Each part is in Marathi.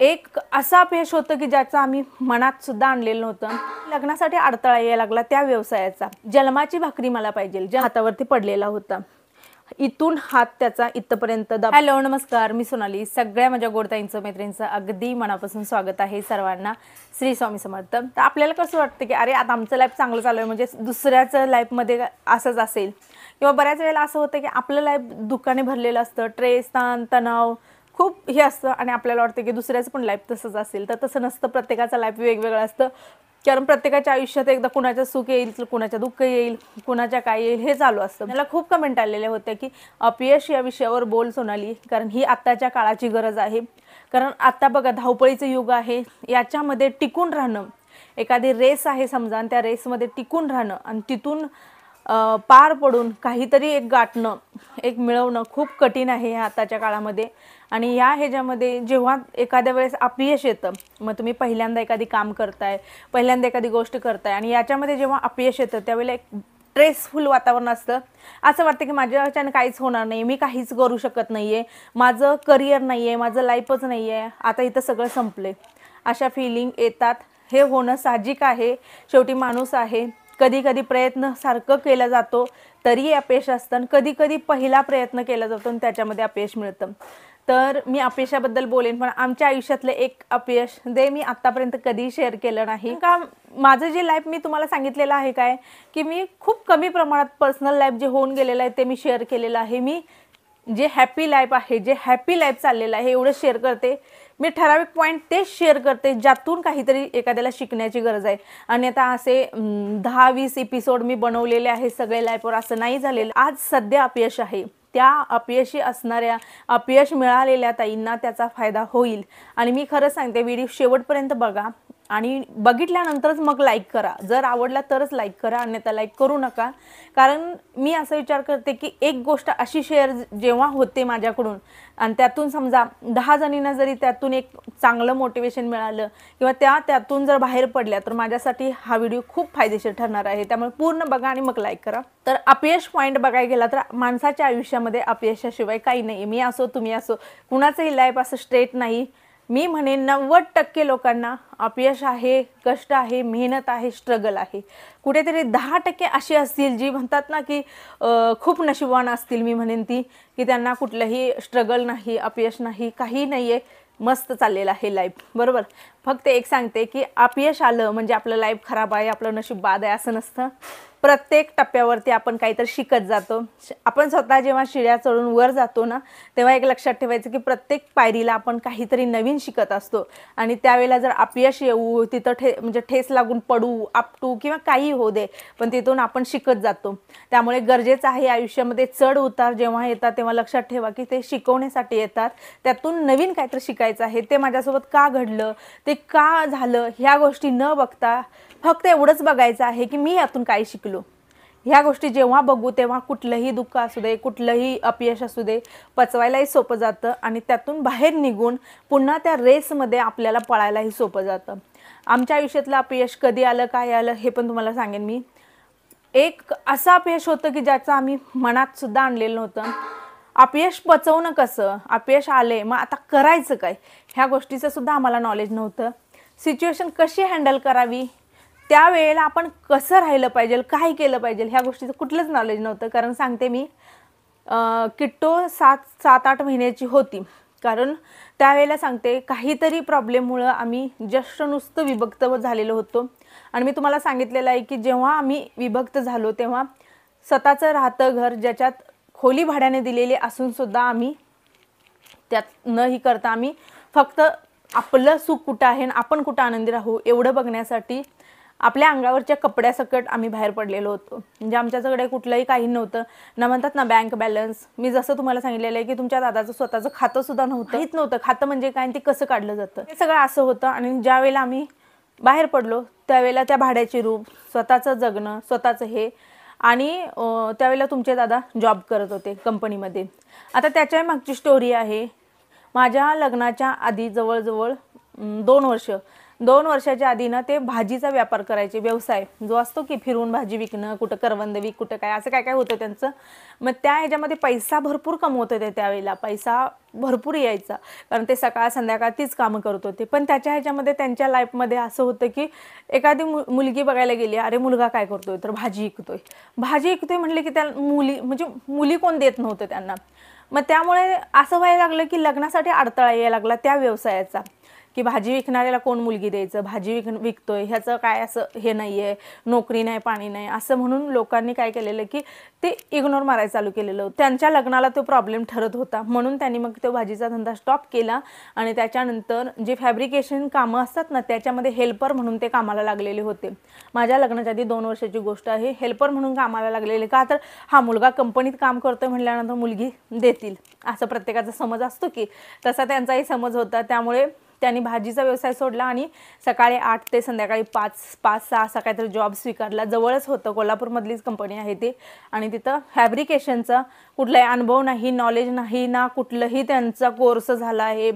एक असा अपयश होतं की ज्याचं आम्ही मनात सुद्धा आणलेलं नव्हतं. लग्नासाठी अडथळा यायला लागला त्या व्यवसायाचा. जन्माची भाकरी मला पाहिजे ज्या हातावरती पडलेला होता. इथून हात त्याचा इथपर्यंत. हॅलो नमस्कार, मी सोनाली. सगळ्या माझ्या गोडताईंचं मैत्रिणींचं अगदी मनापासून स्वागत आहे सर्वांना. श्री स्वामी समर्थ. तर आपल्याला कसं वाटतं की अरे आता आमचं लाईफ चांगलं चालू आहे म्हणजे दुसऱ्याचं लाईफमध्ये असंच असेल, किंवा बऱ्याच वेळेला असं होतं की आपलं लाईफ दुःखाने भरलेलं असतं, ट्रेस, ताण, तणाव खूप हे असतं आणि आपल्याला वाटतं की दुसऱ्याचं पण लाईफ तसंच असेल. तर तसं नसतं. प्रत्येकाचं लाईफ वेगवेगळं असतं. कारण प्रत्येकाच्या आयुष्यात एकदा कुणाचं सुख येईल, कुणाच्या दुःख येईल, कुणाच्या काय येईल हे चालू असतं. मला खूप कमेंट आलेले होते की अपयश या विषयावर बोल सोनाली, कारण ही आत्ताच्या काळाची गरज आहे. कारण आत्ता बघा धावपळीचं युग आहे. याच्यामध्ये टिकून राहणं, एखादी रेस आहे समजा, आणि त्या रेसमध्ये टिकून राहणं आणि तिथून पार पडून काहीतरी एक गाठणं, एक मिळवणं खूप कठीण आहे ह्या आताच्या काळामध्ये. आणि या ह्याच्यामध्ये जेव्हा एखाद्या वेळेस अपयश येतं, मग तुम्ही पहिल्यांदा एखादी काम करताय, पहिल्यांदा एखादी गोष्ट करताय आणि याच्यामध्ये जेव्हा अपयश येतं त्यावेळेला एक स्ट्रेसफुल वातावरण असतं. असं वाटतं की माझ्याच्यानं काहीच होणार नाही, मी काहीच करू शकत नाही आहे, माझं करिअर नाही आहे, माझं लाईफच नाही आहे, आता इथं सगळं संपलं आहे, अशा फिलिंग येतात. हे होणं साहजिक आहे. शेवटी माणूस आहे. कधी कधी प्रयत्न सारखं केला जातो तरी अपयश असतं, कधी कधी पहिला प्रयत्न केला जातो आणि त्याच्यामध्ये अपयश मिळतं. तर मी अपयशाबद्दल बोलेन, पण आमच्या आयुष्यातलं एक अपयश जे मी आत्तापर्यंत कधी शेअर केलं नाही. का माझं जे लाईफ मी तुम्हाला सांगितलेलं आहे काय की मी खूप कमी प्रमाणात पर्सनल लाईफ जे होऊन गेलेलं आहे ते मी शेअर केलेलं आहे. मी जे हॅपी लाईफ आहे, जे हॅपी लाईफ चाललेलं आहे एवढं शेअर करते. मी ठराविक पॉईंट तेच शेअर करते ज्यातून काहीतरी एखाद्याला शिकण्याची गरज आहे. आणि आता असे 10-20 एपिसोड मी बनवलेले आहे सगळे लाईफवर, असं नाही झालेलं. आज सध्या अपयश आहे, त्या अपयशी असणाऱ्या, अपयश मिळालेल्या ताईंना त्याचा फायदा होईल. आणि मी खरं सांगते, व्हिडिओ शेवटपर्यंत बघा आणि बघितल्यानंतरच मग लाईक करा. जर आवडला तरच लाईक करा, अन्यथा लाईक करू नका. कारण मी असा विचार करते की एक गोष्ट अशी शेअर जेव्हा होते माझ्याकडून आणि त्यातून समजा 10 जणींना जरी त्यातून एक चांगलं मोटिवेशन मिळालं किंवा त्यातून जर बाहेर पडल्या तर माझ्यासाठी हा व्हिडिओ खूप फायदेशीर ठरणार आहे. त्यामुळे पूर्ण बघा आणि मग लाईक करा. तर अपयश पॉईंट बघायला गेला तर माणसाच्या आयुष्यामध्ये अपयशाशिवाय काही नाही. मी असो, तुम्ही असो, कुणाचंही लाईफ असं स्ट्रेट नाही. मी म्हणेन 90% लोकांना अपयश आहे, कष्ट आहे, मेहनत आहे, स्ट्रगल आहे. कुठेतरी 10% असे असतील जी म्हणतात ना की खूप नशिबवान असतील. मी म्हणेन ती की त्यांना कुठलंही स्ट्रगल नाही, अपयश नाही, काही नाही आहे, मस्त चाललेलं आहे लाईफ. बरोबर. फक्त एक सांगते की अपयश आलं म्हणजे आपलं लाईफ खराब आहे, आपलं नशीब बाद आहे असं नसतं. प्रत्येक टप्प्यावरती आपण काहीतरी शिकत जातो. आपण स्वतः जेव्हा शिड्या चढून वर जातो ना, तेव्हा एक लक्षात ठेवायचं की प्रत्येक पायरीला आपण काहीतरी नवीन शिकत असतो. आणि त्यावेळेला जर अपयश येऊ, तिथं म्हणजे ठेस लागून पडू, आपटू किंवा काही होऊ दे, पण तिथून आपण शिकत जातो. त्यामुळे गरजेचं आहे आयुष्यामध्ये चढ उतार जेव्हा येतात तेव्हा लक्षात ठेवा की ते शिकवण्यासाठी येतात. त्यातून नवीन काहीतरी शिकायचं आहे. ते माझ्यासोबत का घडलं, ते का झालं, ह्या गोष्टी न बघता फक्त एवढंच बघायचं आहे की मी यातून काय शिकलो. ह्या गोष्टी जेव्हा बघू तेव्हा कुठलंही दुःख असू दे, कुठलंही अपयश असू दे, पचवायलाही सोपं जातं आणि त्यातून बाहेर निघून पुन्हा त्या रेसमध्ये आपल्याला पळायलाही सोपं जातं. आमच्या आयुष्यातलं अपयश कधी आलं, काय आलं हे पण तुम्हाला सांगेन मी. एक असं अपयश होतं की ज्याचं आम्ही मनात सुद्धा आणलेलं नव्हतं. अपयश पचवणं कसं, अपयश आले मग आता करायचं काय, ह्या गोष्टीचं सुद्धा आम्हाला नॉलेज नव्हतं. सिच्युएशन कशी हँडल करावी, त्यावेळेला आपण कसं राहिलं पाहिजे, काय केलं पाहिजे, ह्या गोष्टीचं कुठलंच नॉलेज नव्हतं. कारण सांगते मी, किट्टो 7-8 महिन्याची होती. कारण त्यावेळेला सांगते काहीतरी प्रॉब्लेममुळं आम्ही जस्ट नुसतं विभक्त झालेलो होतो. आणि मी तुम्हाला सांगितलेलं आहे की जेव्हा आम्ही विभक्त झालो तेव्हा स्वतःचं राहतं घर ज्याच्यात खोली भाड्याने दिलेली असूनसुद्धा आम्ही त्यात नही करता आम्ही फक्त आपलं सुख कुठं आहे आणि आपण कुठं आनंदी राहू एवढं बघण्यासाठी आपल्या अंगावरच्या कपड्यासकट आम्ही बाहेर पडलेलो होतो. म्हणजे आमच्याकडे कुठलंही काही नव्हतं ना, म्हणतात ना बँक बॅलन्स. मी जसं तुम्हाला सांगितलेलं आहे की तुमच्या दादाचं स्वतःचं खातं सुद्धा नव्हतं. हेच नव्हतं. खातं म्हणजे काय, ते कसं काढलं जातं, हे सगळं असं होतं. आणि ज्या वेळेला आम्ही बाहेर पडलो त्यावेळेला त्या भाड्याची रूम, स्वतःचं जगणं, स्वतःचं हे. आणि त्यावेळेला तुमचे दादा जॉब करत होते कंपनीमध्ये. आता त्याच्या मागची स्टोरी आहे. माझ्या लग्नाच्या आधी जवळजवळ 2 वर्ष 2 वर्षाच्या आधी ना ते भाजीचा व्यापार करायचे, व्यवसाय जो असतो की फिरून भाजी विकणं, कुठं करवंद विक, कुठं काय असं काय काय होतं त्यांचं. मग त्या ह्याच्यामध्ये पैसा भरपूर कमवत होते त्यावेळेला, पैसा भरपूर यायचा, कारण ते सकाळ संध्याकाळ तीच कामं करत होते. पण त्याच्या ह्याच्यामध्ये त्यांच्या लाईफमध्ये असं होतं की एखादी मुलगी बघायला गेली, अरे मुलगा काय करतोय, तर भाजी विकतोय. भाजी विकतोय म्हटले की त्या मुली कोण देत नव्हतं त्यांना. मग त्यामुळे असं व्हायला लागलं की लग्नासाठी अडथळा यायला लागला त्या व्यवसायाचा, की भाजी विकणाऱ्याला कोण मुलगी द्यायचं, भाजी विकतोय ह्याचं काय असं हे नाही आहे, नोकरी नाही पाणी नाही असं म्हणून लोकांनी काय केलेलं की ते इग्नोर मारायला चालू केलेलं. त्यांच्या लग्नाला तो प्रॉब्लेम ठरत होता, म्हणून त्यांनी मग तो भाजीचा धंदा स्टॉप केला. आणि त्याच्यानंतर जे फॅब्रिकेशन कामं असतात ना त्याच्यामध्ये हेल्पर म्हणून ते कामाला लागलेले होते. माझ्या लग्नाच्या आधी 2 वर्षाची गोष्ट आहे. हेल्पर म्हणून कामाला लागलेले, का तर हा मुलगा कंपनीत काम करतोय म्हटल्यानंतर मुलगी देतील असं प्रत्येकाचा समज असतो की, तसा त्यांचाही समज होता. त्यामुळे त्यांनी भाजीचा व्यवसाय सोडला आणि सकाळी 8 ते संध्याकाळी 5-6 असा काहीतरी जॉब स्वीकारला. जवळच होतं, कोल्हापूरमधलीच कंपनी आहे ती. आणि तिथं फॅब्रिकेशनचा कुठलाही अनुभव नाही, नॉलेज नाही ना, कुठलंही त्यांचा कोर्स झाला आहे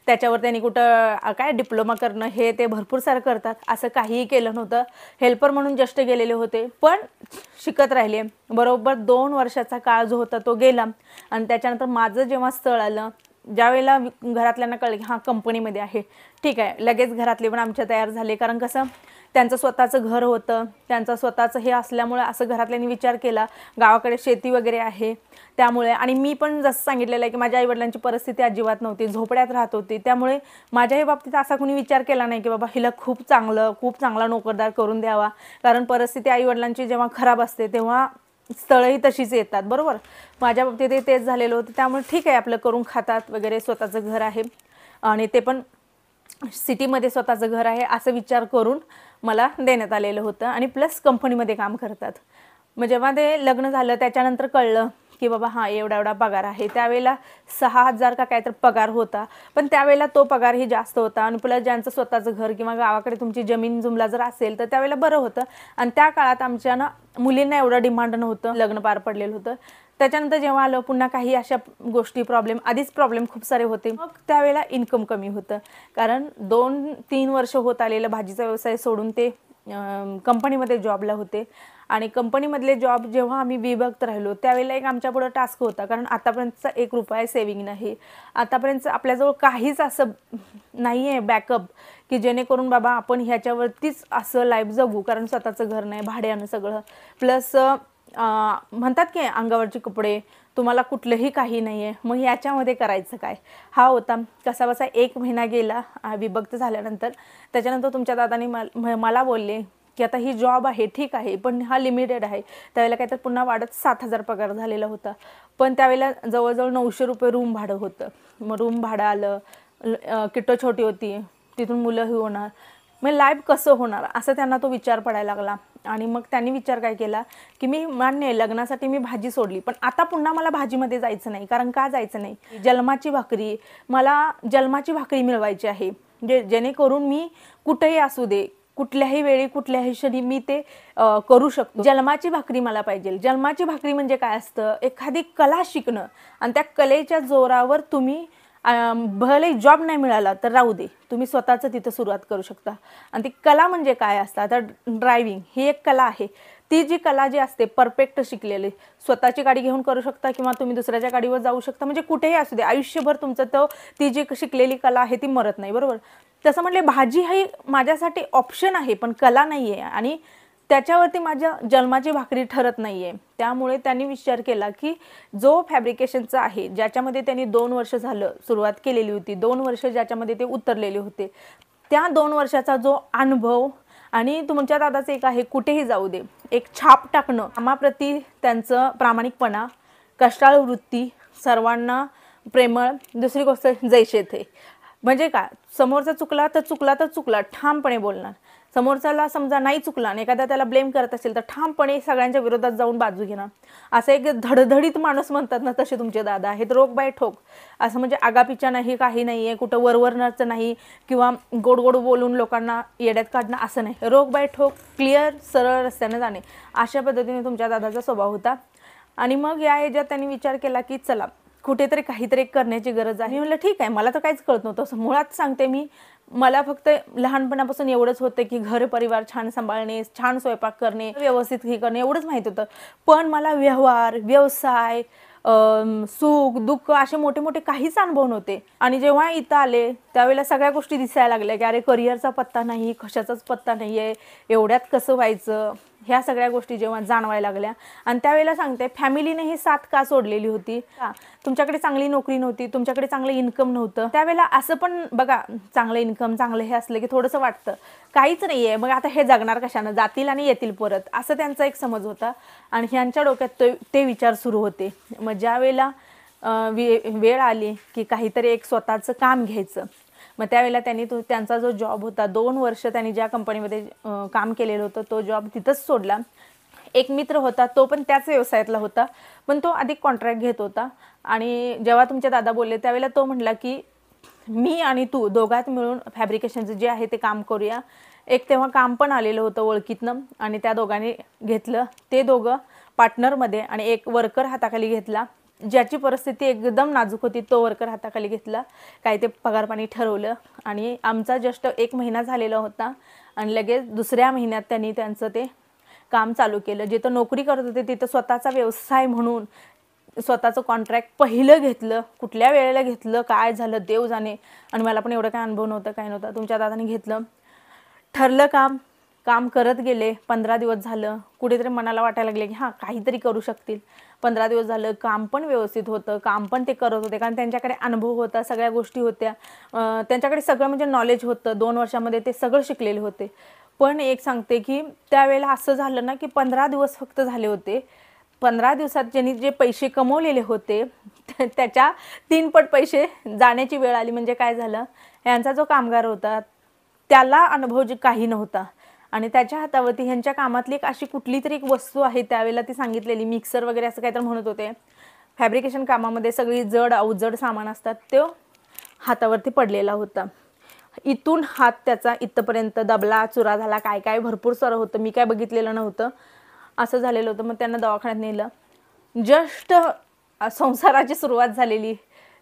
त्याच्यावर त्यांनी कुठं काय डिप्लोमा करणं हे ते भरपूर सारं करतात, असं काहीही केलं नव्हतं. हेल्पर म्हणून जस्ट गेलेले होते, पण शिकत राहिले. बरोबर 2 वर्षाचा काळ जो होता तो गेला. आणि त्याच्यानंतर माझं जेव्हा स्थळ आलं, ज्यावेळेला घरातल्यांना कळलं की हां कंपनीमध्ये आहे, ठीक आहे, लगेच घरातले पण आमच्या तयार झाले. कारण कसं त्यांचं स्वतःचं घर होतं, त्यांचं स्वतःचं हे असल्यामुळे असं घरातल्यांनी विचार केला. गावाकडे शेती वगैरे आहे त्यामुळे. आणि मी पण जसं सांगितलेलं आहे की माझ्या आईवडिलांची परिस्थिती अजिबात नव्हती, झोपड्यात राहत होती. त्यामुळे माझ्याही बाबतीत असा कुणी विचार केला नाही की बाबा हिला खूप चांगला नोकरदार करून द्यावा, कारण परिस्थिती आईवडिलांची जेव्हा खराब असते तेव्हा स्थळंही तशीच येतात. बरोबर, माझ्या बाबतीत तेच झालेलं होतं. त्यामुळे ठीक आहे, आपलं करून खातात वगैरे, स्वतःचं घर आहे आणि ते पण सिटीमध्ये स्वतःचं घर आहे असं विचार करून मला देण्यात आलेलं होतं. आणि प्लस कंपनीमध्ये काम करतात. मग जेव्हा ते लग्न झालं त्याच्यानंतर कळलं की बाबा हां एवढा पगार आहे. त्यावेळेला 6,000 का काय तर पगार होता, पण त्यावेळेला तो पगारही जास्त होता. आणि प्लस ज्यांचं स्वतःचं घर किंवा गावाकडे तुमची जमीन जुमला जर असेल तर त्यावेळेला बरं होतं. आणि त्या काळात आमच्या ना मुलींना एवढं डिमांड नव्हतं, लग्न पार पडलेलं होतं. त्याच्यानंतर जेव्हा आलं पुन्हा काही अशा गोष्टी आधीच प्रॉब्लेम खूप सारे होते. मग त्यावेळेला इन्कम कमी होतं, कारण 2-3 वर्ष होत आलेलं भाजीचा व्यवसाय सोडून ते कंपनीमध्ये जॉबला होते. आणि कंपनीमधले जॉब जेव्हा आम्ही विभक्त राहिलो त्यावेळेला एक आमच्यापुढं टास्क होता, कारण आतापर्यंतचा 1 रुपया सेविंग नाही, आतापर्यंत आपल्याजवळ काहीच असं नाही आहे बॅकअप की जेणेकरून बाबा आपण ह्याच्यावरतीच असं लाईफ जगू, कारण स्वतःचं घर नाही, भाड्यानं सगळं, प्लस म्हणतात की अंगावरचे कपडे, तुम्हाला कुठलंही काही नाही आहे. मग याच्यामध्ये करायचं काय, हा होता. कसाबसा 1 महिना गेला विभक्त झाल्यानंतर. त्याच्यानंतर तुमच्या दादानी मला बोलले की आता ही जॉब आहे ठीक आहे, पण हा लिमिटेड आहे. त्यावेळेला काहीतरी पुन्हा वाढत 7,000 पगार झालेला होता, पण त्यावेळेला जवळजवळ 900 रुपये रूम भाडं होतं. मग रूम भाडं आलं, किट्टो छोटी होती, तिथून मुलंही होणार, मग लाईफ कसं होणार असं त्यांना तो विचार पडायला लागला. आणि मग त्यांनी विचार काय केला की मी मान्य आहे लग्नासाठी मी भाजी सोडली, पण आता पुन्हा मला भाजीमध्ये जायचं नाही. कारण का जायचं नाही, मला जन्माची भाकरी मिळवायची आहे, जेणेकरून मी कुठेही असू दे, कुठल्याही वेळी कुठल्याही क्षणी मी ते करू शकतो. जन्माची भाकरी मला पाहिजे. जन्माची भाकरी म्हणजे काय असतं, एखादी कला शिकणं आणि त्या कलेच्या जोरावर तुम्ही भले जॉब नाही मिळाला तर राहू दे, तुम्ही स्वतःचं तिथं सुरुवात करू शकता. आणि ती कला म्हणजे काय असतं, आता ड्रायव्हिंग ही एक कला आहे. ती जी कला जी असते परफेक्ट शिकलेली, स्वतःची गाडी घेऊन करू शकता किंवा तुम्ही दुसऱ्याच्या गाडीवर जाऊ शकता, म्हणजे कुठेही असू दे, आयुष्यभर तुमचं ती जी शिकलेली कला आहे ती मरत नाही. बरोबर, तसं म्हटले भाजी ही माझ्यासाठी ऑप्शन आहे पण कला नाही आहे, आणि त्याच्यावरती माझ्या जन्माची भाकरी ठरत नाही आहे. त्यामुळे त्यांनी विचार केला की जो फॅब्रिकेशनचा आहे, ज्याच्यामध्ये त्यांनी 2 वर्ष झालं सुरुवात केलेली होती, 2 वर्ष ज्याच्यामध्ये ते उतरलेले होते, त्या 2 वर्षाचा जो अनुभव आणि तुमच्या दादाचं एक आहे कुठेही जाऊ दे, एक छाप टाकणं, कामाप्रती त्यांचं प्रामाणिकपणा, कष्टाळू वृत्ती, सर्वांना प्रेमळ, दुसरी गोष्ट जैसे थे. म्हणजे काय, समोरचा चुकला तर चुकला ठामपणे बोलणार. समोरच्याला समजा नाही चुकला आणि एखादा त्याला ब्लेम करत असेल तर ठामपणे सगळ्यांच्या विरोधात जाऊन बाजू घेणार. असं एक धडधडीत माणूस म्हणतात ना, तसे तुमचे दादा आहेत. रोग बाय ठोक, असं म्हणजे आगापिचा नाही, काही नाही आहे, कुठं वरवरणाचं नाही किंवा गोड गोड बोलून लोकांना येड्यात काढणं असं नाही. रोग बाय ठोक, क्लिअर सरळ रस्त्याने जाणे, अशा पद्धतीने तुमच्या दादाचा स्वभाव होता. आणि मग या ह्याच्यात त्यांनी विचार केला की चला कुठेतरी काहीतरी करण्याची गरज आहे. मी म्हटलं ठीक आहे, मला तर काहीच कळत नव्हतं. असं मुळात सांगते मी, मला फक्त लहानपणापासून एवढंच होतं की घर परिवार छान सांभाळणे, छान स्वयंपाक करणे, व्यवस्थित हे करणे एवढंच माहीत होतं. पण मला व्यवहार, व्यवसाय, सुख दुःख असे मोठे मोठे काहीच अनुभव नव्हते. आणि जेव्हा इथं आले त्यावेळेला सगळ्या गोष्टी दिसायला लागल्या की अरे करिअरचा पत्ता नाही, कशाचाच पत्ता नाही आहे, एवढ्यात कसं व्हायचं, ह्या सगळ्या गोष्टी जेव्हा जाणवायला लागल्या. आणि त्यावेळेला सांगते फॅमिलीने ही साथ का सोडलेली होती, तुमच्याकडे चांगली नोकरी नव्हती, तुमच्याकडे चांगलं इन्कम नव्हतं. त्यावेळेला असं पण बघा, चांगलं इन्कम चांगलं हे असलं की थोडंसं वाटतं काहीच नाही आहे, मग आता हे जगणार कशानं, जातील आणि येतील परत, असं त्यांचा एक समज होता. आणि ह्यांच्या डोक्यात ते विचार सुरू होते. मग ज्या वेळेला वेळ आली की काहीतरी एक स्वतःचं काम घ्यायचं, मग त्यावेळेला त्यांनी त्यांचा जो जॉब होता, 2 वर्ष त्यांनी ज्या कंपनीमध्ये काम केलेलं होतं तो जॉब तिथंच सोडला. एक मित्र होता, तो पण त्याच व्यवसायातला होता, पण तो अधिक कॉन्ट्रॅक्ट घेत होता. आणि जेव्हा तुमचे दादा बोलले त्यावेळेला तो म्हटला की मी आणि तू दोघात मिळून फॅब्रिकेशनचं जे आहे ते काम करूया. एक तेव्हा काम पण आलेलं होतं ओळखीतनं, आणि त्या दोघांनी घेतलं. ते दोघं पार्टनरमध्ये आणि एक वर्कर हाताखाली घेतला. ज्याची परिस्थिती एकदम नाजूक होती तो वर्कर हाताखाली घेतला. काय ते पगारपाणी ठरवलं आणि आमचा जस्ट 1 महिना झालेला होता आणि लगेच दुसऱ्या महिन्यात त्यांनी त्यांचं ते काम चालू केलं. जिथं नोकरी करत होते तिथं स्वतःचा व्यवसाय म्हणून स्वतःचं कॉन्ट्रॅक्ट पहिलं घेतलं. कुठल्या वेळेला घेतलं काय झालं देव जाणे, आणि मला पण एवढं काय अनुभव नव्हतं, काय नव्हतं. तुमच्या दादाने घेतलं, ठरलं काम करत गेले. 15 दिवस झालं, कुठेतरी मनाला वाटायला लागले की हां काहीतरी करू शकतील. 15 दिवस झालं, काम पण व्यवस्थित होतं, काम पण ते करत होते, कारण त्यांच्याकडे अनुभव होता, सगळ्या गोष्टी होत्या, त्यांच्याकडे सगळं म्हणजे नॉलेज होतं. 2 वर्षामध्ये ते सगळं शिकलेले होते. पण एक सांगते की त्यावेळेला असं झालं ना की 15 दिवस फक्त झाले होते. 15 दिवसात ज्यांनी जे पैसे कमवलेले होते त्याच्या 3 पट पैसे जाण्याची वेळ आली. म्हणजे काय झालं, यांचा जो कामगार होता त्याला अनुभव जे काही नव्हता, आणि त्याच्या हातावरती ह्यांच्या कामातली एक अशी कुठली तरी एक वस्तू आहे, त्यावेळेला ती सांगितलेली मिक्सर वगैरे असं काहीतरी म्हणत होते. फॅब्रिकेशन कामामध्ये सगळी जड अवजड सामान असतात, तो हातावरती पडलेला होता. इथून हात त्याचा इथपर्यंत दबला, चुरा झाला, काय काय भरपूर सारं होतं. मी काय बघितलेलं नव्हतं, असं झालेलं होतं. मग त्यांना दवाखान्यात नेलं. जस्ट संसाराची सुरुवात झालेली,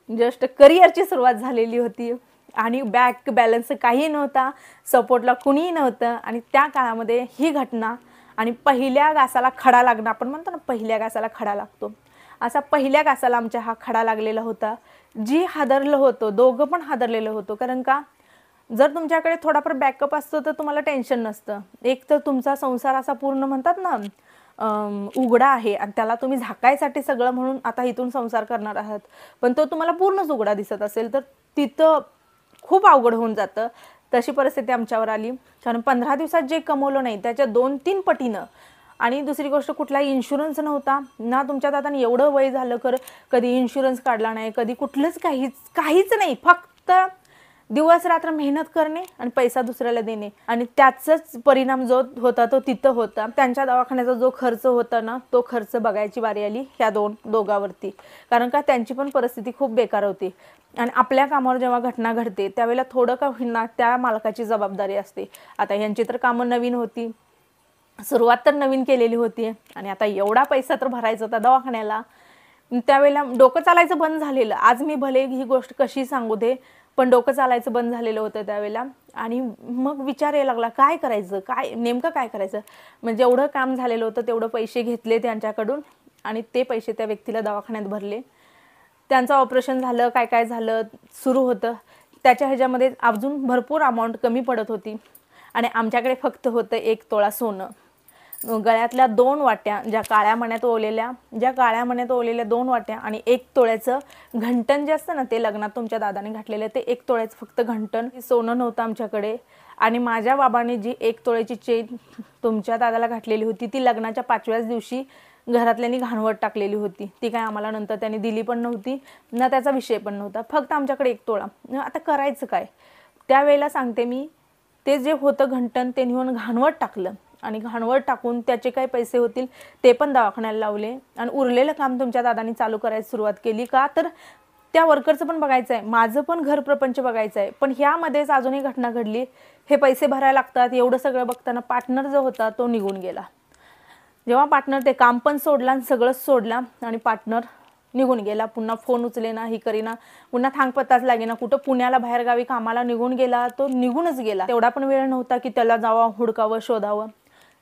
जस्ट करिअरची सुरुवात झालेली होती, आणि बॅक बॅलन्स काही नव्हता, सपोर्टला कुणीही नव्हतं. आणि त्या काळामध्ये ही घटना, आणि पहिल्या घासाला खडा लागणं, आपण म्हणतो ना पहिल्या घासाला खडा लागतो, असा पहिल्या घासाला आमच्या हा खडा लागलेला होता. जी हादरलं होतं, दोघं पण हादरलेलं होतं. कारण का, जर तुमच्याकडे थोडाफार बॅकअप असतं तर तुम्हाला टेन्शन नसतं. एक तर तुमचा संसार असा पूर्ण म्हणतात ना उघडा आहे, आणि त्याला तुम्ही झाकायसाठी सगळं म्हणून आता इथून संसार करणार आहात, पण तो तुम्हाला पूर्णच उघडा दिसत असेल तर तिथं खूप अवघड होऊन जातं. तशी परिस्थिती आमच्यावर आली. कारण 15 दिवसात जे कमवलं नाही त्याच्या 2-3 पटीनं. आणि दुसरी गोष्ट, कुठलाही इन्शुरन्स नव्हता ना. तुमच्या दादाने एवढं वय झालं कधी इन्शुरन्स काढला नाही, कधी कुठलंच काहीच नाही. फक्त दिवस रात्र मेहनत करणे आणि पैसा दुसऱ्याला देणे, आणि त्याचाच परिणाम जो होता तो तिथं होता. त्यांच्या दवाखान्याचा जो खर्च होता ना, तो खर्च बघायची बारी आली ह्या दोघांवरती. कारण का त्यांची पण परिस्थिती खूप बेकार होती. आणि आपल्या कामावर जेव्हा घटना घडते त्यावेळेला थोडं का होईना त्या मालकाची जबाबदारी असते. आता ह्यांची तर कामं नवीन होती, सुरुवात तर नवीन केलेली होती, आणि आता एवढा पैसा तर भरायचा होता दवाखान्याला. त्यावेळेला डोकं चालायचं बंद झालेलं. आज मी भले ही गोष्ट कशी सांगू दे, पण डोकं चालायचं बंद झालेलं होतं त्यावेळेला. आणि मग विचार यायला लागला काय करायचं, काय नेमकं काय करायचं. म्हणजे एवढं काम झालेलं होतं, तेवढं पैसे घेतले त्यांच्याकडून, आणि ते पैसे त्या व्यक्तीला दवाखान्यात भरले. त्यांचं ऑपरेशन झालं, काय काय झालं सुरू होतं. त्याच्या ह्याच्यामध्ये अजून भरपूर अमाऊंट कमी पडत होती. आणि आमच्याकडे फक्त होतं 1 तोळा सोनं, गळ्यातल्या 2 वाट्या ज्या काळ्या मण्यात ओवलेल्या 2 वाट्या, आणि 1 तोळ्याचं घंटण जे असतं ना, ते लग्नात तुमच्या दादाने घातलेलं, ते 1 तोळ्याचं फक्त घंटण. सोनं नव्हतं आमच्याकडे. आणि माझ्या बाबांनी जी 1 तोळ्याची चेन तुमच्या दादाला घातलेली होती ती लग्नाच्या 5व्याच दिवशी घरातल्यांनी घाणवट टाकलेली होती. ती काय आम्हाला नंतर त्यांनी दिली पण नव्हती ना, त्याचा विषय पण नव्हता. फक्त आमच्याकडे 1 तोळा. आता करायचं काय. त्यावेळेला सांगते मी, ते जे होतं घंटण ते नेऊन घाणवट टाकलं, आणि घाणवट टाकून त्याचे काही पैसे होतील ते पण दवाखान्याला लावले, आणि उरलेलं काम तुमच्या दादांनी चालू करायला सुरुवात केली. का तर त्या वर्करचं पण बघायचं आहे, माझं पण घर प्रपंच बघायचं आहे. पण ह्यामध्येच अजूनही घटना घडली. हे पैसे भरायला लागतात एवढं सगळं बघताना पार्टनर जो होता तो निघून गेला. जेव्हा पार्टनर ते काम पण सोडला आणि सगळंच सोडला, आणि पार्टनर निघून गेला. पुन्हा फोन उचले ना, ही करीना, पुन्हा थांगपत्ताच लागेना. कुठं पुण्याला बाहेरगावी कामाला निघून गेला, तो निघूनच गेला. तेवढा पण वेळ नव्हता की त्याला जावं, हुडकावं, शोधावं.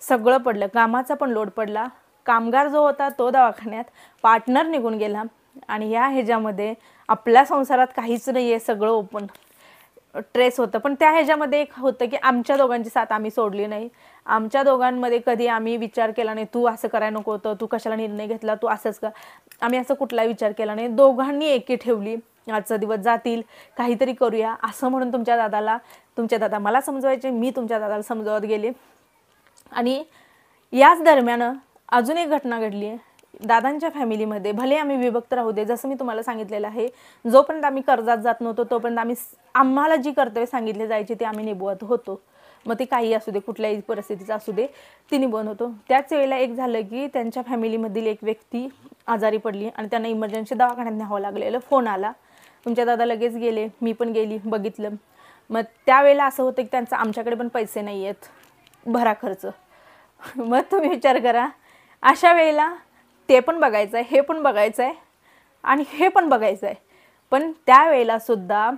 सगळं पडलं. कामाचा पण लोड पडला. कामगार जो होता तो दवाखान्यात, पार्टनर निघून गेला आणि या ह्याच्यामध्ये आपल्या संसारात काहीच नाही आहे, सगळं ओपन ट्रेस होतं. पण त्या ह्याच्यामध्ये एक होतं की आमच्या दोघांची साथ आम्ही सोडली नाही. आमच्या दोघांमध्ये कधी आम्ही विचार केला नाही, तू असं करायला नको होतं, तू कशाला निर्णय घेतला, तू असंच का. आम्ही असं कुठलाही विचार केला नाही. दोघांनी एकी ठेवली, आजचा दिवस जातील, काहीतरी करूया असं म्हणून तुमच्या दादा मला समजवायचे, मी तुमच्या दादाला समजवत गेले. आणि याच दरम्यान अजून एक घटना घडली आहे. दादांच्या फॅमिलीमध्ये भले आम्ही विभक्त राहू दे, जसं मी तुम्हाला सांगितलेलं आहे, जोपर्यंत आम्ही कर्जात जात नव्हतो तोपर्यंत आम्हाला जी कर्तव्य सांगितले जायची ती आम्ही निभवत होतो. मग ते काही असू दे, कुठल्याही परिस्थितीचं असू दे, ती निभवत होतो. त्याच वेळेला एक झालं की त्यांच्या फॅमिलीमधील एक व्यक्ती आजारी पडली आणि त्यांना इमर्जन्सी दवाखान्यात न्यावं लागलेलं. फोन आला, तुमच्या दादा लगेच गेले, मी पण गेली, बघितलं. मग त्यावेळेला असं होतं की त्यांचं आमच्याकडे पण पैसे नाही आहेत भरा खर्च. मग तुम्ही विचार करा, अशा वेळेला ते पण बघायचं आहे, हे पण बघायचं आहे आणि हे पण बघायचं आहे. पण त्यावेळेला सुद्धा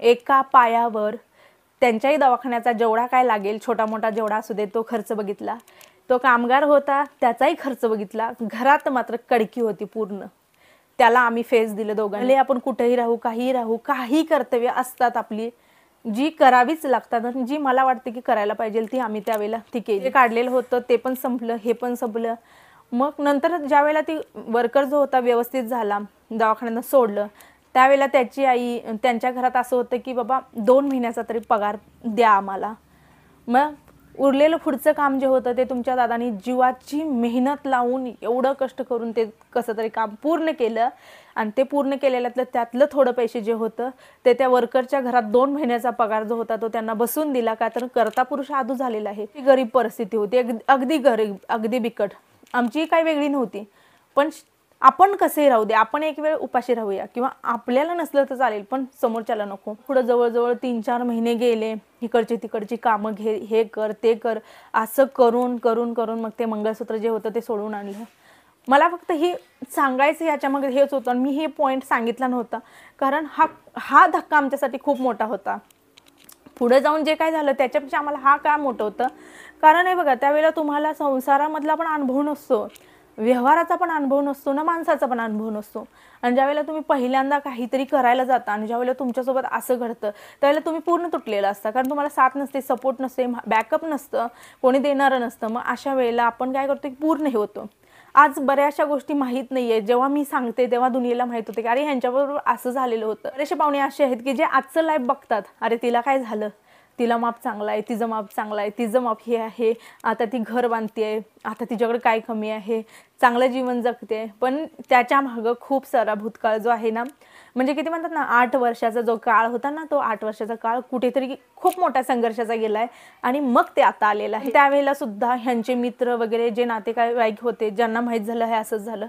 एका पायावर त्यांच्याही दवाखान्याचा जेवढा काय लागेल, छोटा मोठा जेवढा असू दे, तो खर्च बघितला. तो कामगार होता, त्याचाही खर्च बघितला. घरात मात्र कडकी होती पूर्ण. त्याला आम्ही फेस दिलं दोघांनी. आपण कुठेही राहू, काहीही राहू, काही कर्तव्य असतात आपली, जी करावीच लागतात, जी मला वाटते की करायला पाहिजे ती आम्ही त्यावेळेला ती केली. काढलेलं होतं ते पण संपलं, हे पण संपलं. मग नंतर ज्या वेळेला ती वर्कर जो होता व्यवस्थित झाला, दवाखान्यानं सोडलं, त्यावेळेला त्याची आई, त्यांच्या घरात असं होतं की बाबा 2 महिन्याचा तरी पगार द्या आम्हाला. मग उरलेलं पुढचं काम जे होतं ते तुमच्या दादानी जीवाची मेहनत लावून एवढं कष्ट करून ते कसं तरी काम पूर्ण केलं. आणि ते पूर्ण केलेल्यातलं त्यातलं थोडं पैसे जे होतं ते त्या वर्करच्या घरात 2 महिन्याचा पगार जो होता तो त्यांना बसून दिला. का तर करता पुरुष आधू झालेला आहे. गरीब परिस्थिती होती, अगदी गरीब, अगदी बिकट. आमची काही वेगळी नव्हती. पण आपण कसे राहू दे, आपण एक वेळ उपाशी राहूया, किंवा आपल्याला नसलं तर चालेल पण समोरच्याला नको. पुढं जवळजवळ 3-4 महिने गेले. इकडची तिकडची कामं घे, हे कर, ते कर, असं करून करून करून मग ते मंगळसूत्र जे होतं ते सोडून आणलं. मला फक्त हे सांगायचं याच्यामध्ये हेच होतं. मी हे पॉईंट सांगितला नव्हता कारण हा धक्का आमच्यासाठी खूप मोठा होता. पुढे जाऊन जे काय झालं त्याच्यापेक्षा आम्हाला हा काय मोठं होतं. कारण हे बघा, त्यावेळेला तुम्हाला संसारामधला पण अनुभव नसतो, व्यवहाराचा पण अनुभव नसतो ना, माणसाचा पण अनुभव नसतो. आणि ज्यावेळेला तुम्ही पहिल्यांदा काहीतरी करायला जाता आणि ज्यावेळेला तुमच्यासोबत असं घडतं त्यावेळेला तुम्ही पूर्ण तुटलेलं असता. कारण तुम्हाला साथ नसते, सपोर्ट नसते, बॅकअप नसतं, कोणी देणारं नसतं. मग अशा वेळेला आपण काय करतो की पूर्ण हे होतो. आज बऱ्याचशा गोष्टी माहीत नाही आहे. जेव्हा मी सांगते तेव्हा दुनियेला माहीत होते की अरे ह्यांच्याबरोबर असं झालेलं होतं. बरेचसे पाहुणे असे आहेत की जे आजचं लाईफ बघतात, अरे तिला काय झालं, तिला माप चांगला आहे, तिचं माप चांगलं आहे, तिचं माप हे आहे, आता ती घर बांधते आहे, आता तिच्याकडे काय कमी आहे, चांगलं जीवन जगते. पण त्याच्या मागं खूप सारा भूतकाळ जो आहे ना, म्हणजे किती म्हणतात ना, 8 वर्षाचा जो काळ होता ना, तो 8 वर्षाचा काळ कुठेतरी खूप मोठ्या संघर्षाचा गेला आहे आणि मग ते आता आलेलं आहे. त्यावेळेला सुद्धा ह्यांचे मित्र वगैरे जे नातेवाईक होते, ज्यांना माहीत झालं हे असंच झालं,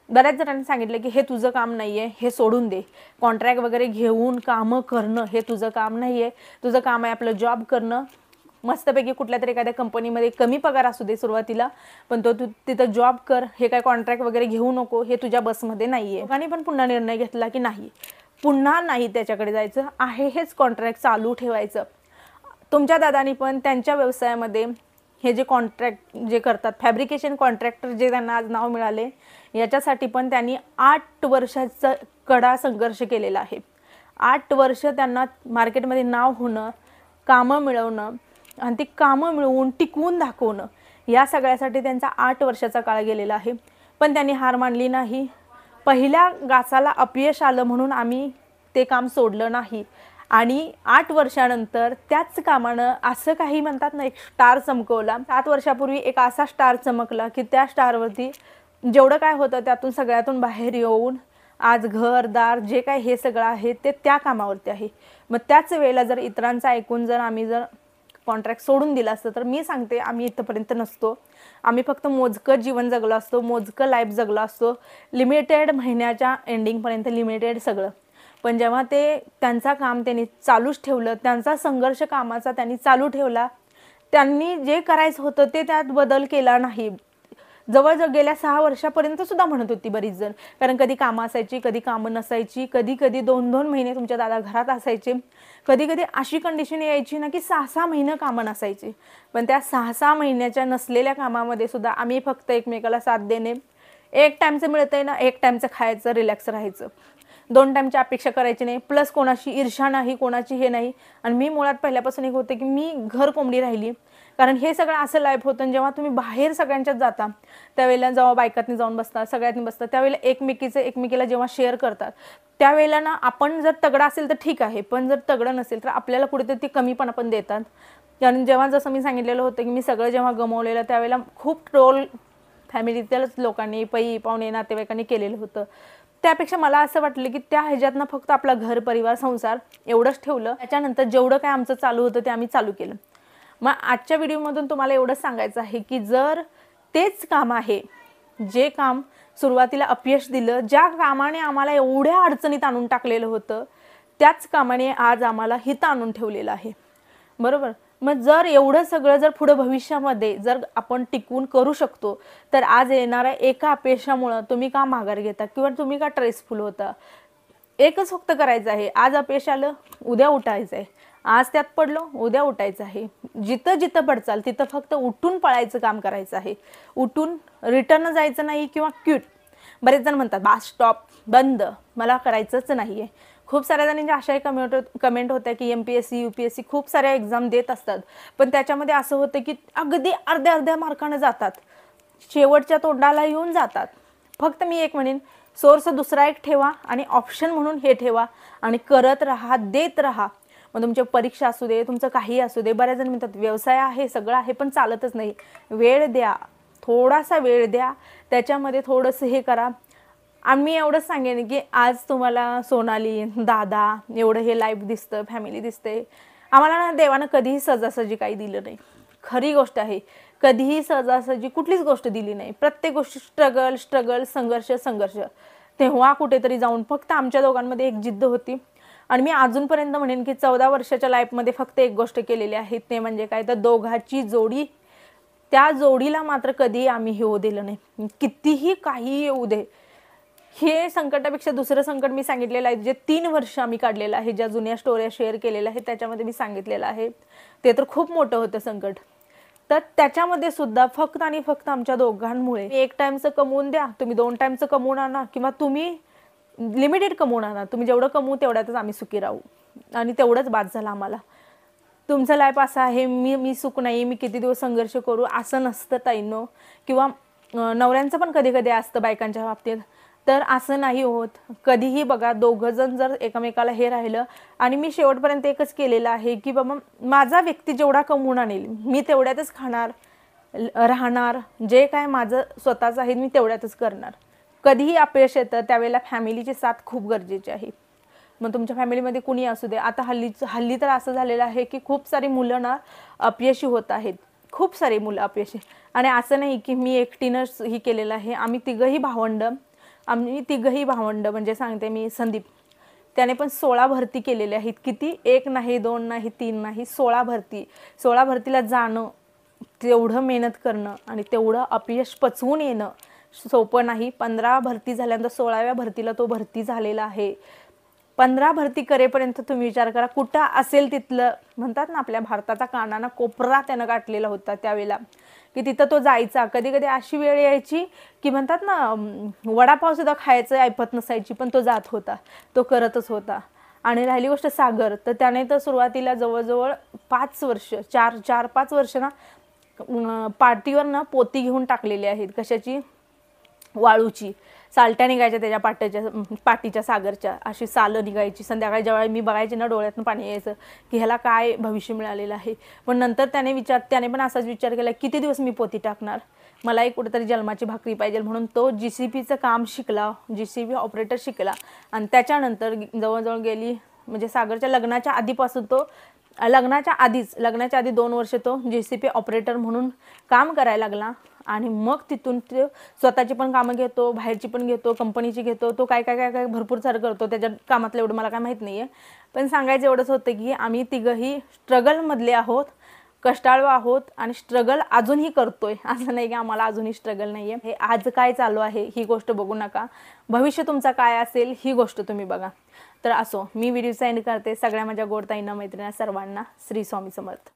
बऱ्याच जणांनी सांगितलं की हे तुझं काम नाही आहे, हे सोडून दे, कॉन्ट्रॅक्ट वगैरे घेऊन कामं करणं हे तुझं काम नाही आहे. तुझं काम आहे आपलं जॉब करणं, मस्तपैकी कुठल्या तरी एखाद्या कंपनीमध्ये कमी पगार असू दे सुरुवातीला, पण तू तिथं जॉब कर, हे काय कॉन्ट्रॅक्ट वगैरे घेऊ नको, हे तुझ्या बसमध्ये नाही आहे. आणि पण पुन्हा निर्णय घेतला की नाही, पुन्हा नाही त्याच्याकडे जायचं आहे, हेच कॉन्ट्रॅक्ट चालू ठेवायचं. तुमच्या दादानी पण त्यांच्या व्यवसायामध्ये हे जे कॉन्ट्रॅक्ट जे करतात, फॅब्रिकेशन कॉन्ट्रॅक्टर जे त्यांना आज नाव मिळाले, याच्यासाठी पण त्यांनी 8 वर्षाचा कडा संघर्ष केलेला आहे. 8 वर्ष त्यांना मार्केटमध्ये नाव होणं, कामं मिळवणं आणि ती कामं मिळवून टिकवून दाखवणं, या सगळ्यासाठी त्यांचा 8 वर्षाचा काळ गेलेला आहे. पण त्यांनी हार मानली नाही. पहिल्या घासाला अपयश आलं म्हणून आम्ही ते काम सोडलं नाही. आणि 8 वर्षानंतर त्याच कामानं असं काही म्हणतात ना, एक स्टार चमकवला. 7 वर्षापूर्वी एक असा स्टार चमकला की त्या स्टारवरती जेवढं काय होतं त्यातून सगळ्यातून बाहेर येऊन आज घरदार जे काय हे सगळं आहे ते त्या कामावरती आहे. मग त्याच वेळेला जर इतरांचं ऐकून जर आम्ही जर कॉन्ट्रॅक्ट सोडून दिलं असतं तर मी सांगते आम्ही इथंपर्यंत नसतो. आम्ही फक्त मोजकं जीवन जगलो असतो, मोजकं लाईफ जगलो असतो, लिमिटेड महिन्याच्या एंडिंगपर्यंत लिमिटेड सगळं. पण जेव्हा ते त्यांचा काम त्यांनी चालूच ठेवलं, त्यांचा संघर्ष कामाचा त्यांनी चालू ठेवला, त्यांनी जे करायचं होतं ते त्यात बदल केला नाही. जवळजवळ गेल्या 6 वर्षापर्यंत सुद्धा म्हणत होती बरीच जण, कारण कधी कामं असायची, कधी कामं नसायची, कधी कधी 2-2 महिने तुमच्या दादा घरात असायचे, कधी कधी अशी कंडिशन यायची ना की 6-6 महिने कामं नसायची. पण त्या 6-6 महिन्याच्या नसलेल्या कामामध्ये सुद्धा आम्ही फक्त एकमेकाला साथ देणे, एक टाईमचं मिळतंय ना, एक टाईमचं खायचं, रिलॅक्स राहायचं, 2 टाईमची अपेक्षा करायची नाही, प्लस कोणाशी ईर्ष्या नाही, कोणाची हे नाही. आणि मी मुळात पहिल्यापासून एक होते की मी घर कोंबडी राहिली, कारण हे सगळं असं लाईफ होतं जेव्हा तुम्ही बाहेर सगळ्यांच्यात जाता त्यावेळेला, जेव्हा बायकातनी जाऊन बसता, सगळ्यांनी बसता, त्यावेळेला एकमेकीला जेव्हा शेअर करतात त्यावेळेला ना, आपण जर तगडा असेल तर ठीक आहे, पण जर तगडं नसेल तर आपल्याला कुठेतरी ते कमीपणा पण देतात. कारण जेव्हा जसं मी सांगितलेलं होतं की मी सगळं जेव्हा गमावलेलं त्यावेळेला खूप ट्रोल फॅमिलीतल्याच लोकांनी, पै पाहुणे, नातेवाईकांनी केलेलं होतं. त्यापेक्षा मला असं वाटलं की त्या ह्याच्यातनं फक्त आपला घर, परिवार, संसार एवढंच ठेवलं. त्याच्यानंतर जेवढं काय आमचं चालू होतं ते आम्ही चालू केलं. मग आजच्या व्हिडिओमधून तुम्हाला एवढंच सांगायचं आहे की जर तेच काम आहे, जे काम सुरुवातीला अपयश दिलं, ज्या कामाने आम्हाला एवढ्या अडचणीत आणून टाकलेलं होतं, त्याच कामाने आज आम्हाला हित आणून ठेवलेलं आहे, बरोबर. मग जर एवढं सगळं जर पुढे भविष्यामध्ये जर आपण टिकून करू शकतो, तर आज येणाऱ्या एका अपयशामुळं तुम्ही का माघार घेता किंवा तुम्ही का स्ट्रेसफुल होता? एकच फक्त करायचं आहे, आज अपयश आलं, उद्या उठायचं आहे, आज त्यात पडलो, उद्या उठायचं आहे. जिथं जिथं पडचाल तिथं फक्त उठून पळायचं काम करायचं आहे, उठून रिटर्न जायचं नाही किंवा क्विट. बरेच जण म्हणतात बास, स्टॉप, बंद, मला करायचंच नाही आहे. खूप साऱ्या जणांच्या अशाही कमेंट होत्या की MPSC UPSC खूप साऱ्या एक्झाम देत असतात, पण त्याच्यामध्ये असं होतं की अगदी अर्ध्या मार्कानं जातात, शेवटच्या तोंडाला येऊन जातात. फक्त मी एक म्हणेन, सोर्स दुसरा एक ठेवा आणि ऑप्शन म्हणून हे ठेवा आणि करत राहा, देत राहा. मग तुमची परीक्षा असू दे, तुमचं काही असू दे. बऱ्याच जण म्हणतात व्यवसाय आहे, सगळं आहे, पण चालतच नाही. वेळ द्या, थोडासा वेळ द्या, त्याच्यामध्ये थोडंसं हे करा. आम्ही एवढंच सांगेन की आज तुम्हाला सोनाली, दादा एवढं हे लाईफ दिसतं, फॅमिली दिसते, आम्हाला ना देवानं कधीही सहजासहजी काही दिलं नाही. खरी गोष्ट आहे, कधीही सहजासहजी कुठलीच गोष्ट दिली नाही. प्रत्येक गोष्ट स्ट्रगल, संघर्ष. तेव्हा कुठेतरी जाऊन फक्त आमच्या दोघांमध्ये एक जिद्द होती. आणि मी अजूनपर्यंत म्हणेन की 14 वर्षाच्या लाईफमध्ये फक्त एक गोष्ट केलेली आहे, ते म्हणजे काय तर दोघांची जोडी. त्या जोडीला मात्र कधीही आम्ही हे होऊ दिलं नाही, कितीही काही येऊ दे. हे संकटापेक्षा दुसरं संकट मी सांगितलेलं आहे, जे 3 वर्ष आम्ही काढलेलं आहे, ज्या जुन्या स्टोऱ्या शेअर केलेल्या आहेत त्याच्यामध्ये मी सांगितलेलं आहे, ते तर खूप मोठं होतं संकट. तर त्याच्यामध्ये सुद्धा फक्त आणि फक्त आमच्या दोघांमुळे, एक टाईमचं कमवून द्या, तुम्ही 2 टाईमचं कमवून आणा, किंवा तुम्ही लिमिटेड कमवून आणा, तुम्ही जेवढं कमवू तेवढ्यातच आम्ही सुखी राहू, आणि तेवढंच बाद झालं आम्हाला. तुमचं लाईफ असं आहे, मी सुख नाही, मी किती दिवस संघर्ष करू, असं नसतं ताईंनो. किंवा नवऱ्यांचं पण कधी कधी असतं बायकांच्या बाबतीत, तर असं नाही होत. कधीही बघा, दोघं जण जर एकमेकाला हे राहिलं, आणि मी शेवटपर्यंत एकच केलेलं आहे की बाबा माझा व्यक्ती जेवढा कमवून आणेल मी तेवढ्यातच खाणार, राहणार, जे काय माझं स्वतःचं आहे मी तेवढ्यातच करणार. कधीही अपयश येतं त्यावेळेला फॅमिलीची साथ खूप गरजेची आहे. मग तुमच्या फॅमिलीमध्ये कुणी असू दे. आता हल्ली तर असं झालेलं आहे की खूप सारी मुलं ना अपयशी होत आहेत, खूप सारी मुलं अपयशी. आणि असं नाही की मी एकटीनंच ही केलेलं आहे, आम्ही तिघंही भावंड म्हणजे सांगते मी, संदीप त्याने पण 16 भरती केलेल्या आहेत. किती? 1 नाही, 2 नाही, 3 नाही, 16 भरती. 16 भरतीला जाणं, तेवढं मेहनत करणं आणि तेवढं अपयश पचवून येणं सोपं नाही. 15 भरती झाल्यानंतर 16व्या भरतीला तो भरती झालेला आहे. 15 भरती करेपर्यंत तुम्ही विचार करा, कुठं असेल तिथलं, म्हणतात ना आपल्या भारताचा कानाना कोपरा त्यानं गाठलेला होता त्यावेळेला, की तिथं तो जायचा. कधी कधी अशी वेळ यायची की म्हणतात ना, वडापाव सुद्धा खायचं ऐपत नसायची, पण तो जात होता, तो करतच होता. आणि राहिली गोष्ट सागर, तर त्याने तर सुरुवातीला जवळजवळ 5 वर्ष, 4-5 वर्ष ना पाठीवर ना पोती घेऊन टाकलेली आहेत. कशाची? वाळूची. सालट्या निघायच्या त्याच्या पाठीच्या सागरच्या, अशी सालं निघायची. संध्याकाळी जेव्हा मी बघायची ना, डोळ्यातून पाणी यायचं की ह्याला काय भविष्य मिळालेलं आहे. पण नंतर त्याने पण असाच विचार केला, किती दिवस मी पोती टाकणार, मला एक कुठेतरी जन्माची भाकरी पाहिजे. म्हणून तो GCPचं काम शिकला, GCP ऑपरेटर शिकला. आणि त्याच्यानंतर जवळजवळ गेली, म्हणजे सागरच्या लग्नाच्या आधीपासून तो, लग्नाच्या आधी 2 वर्ष तो GCP ऑपरेटर म्हणून काम करायला लागला. आणि मग तिथून तो स्वतःची पण कामं घेतो, बाहेरची पण घेतो, कंपनीची घेतो, तो काय भरपूर सारं करतो. त्याच्या कामातलं एवढं मला काय माहीत नाही आहे. पण सांगायचं एवढंच होतं की आम्ही तिघंही स्ट्रगलमधले आहोत, कष्टाळू आहोत आणि स्ट्रगल अजूनही करतोय, असं नाही की आम्हाला अजूनही स्ट्रगल नाही आहे. हे आज काय चालू आहे ही गोष्ट बघू नका, भविष्य तुमचा काय असेल ही गोष्ट तुम्ही बघा. तर असो, मी व्हिडिओ एंड करते. सगळ्या माझ्या गोडताईंना, मैत्रिणींना, सर्वांना श्री स्वामी समर्थ.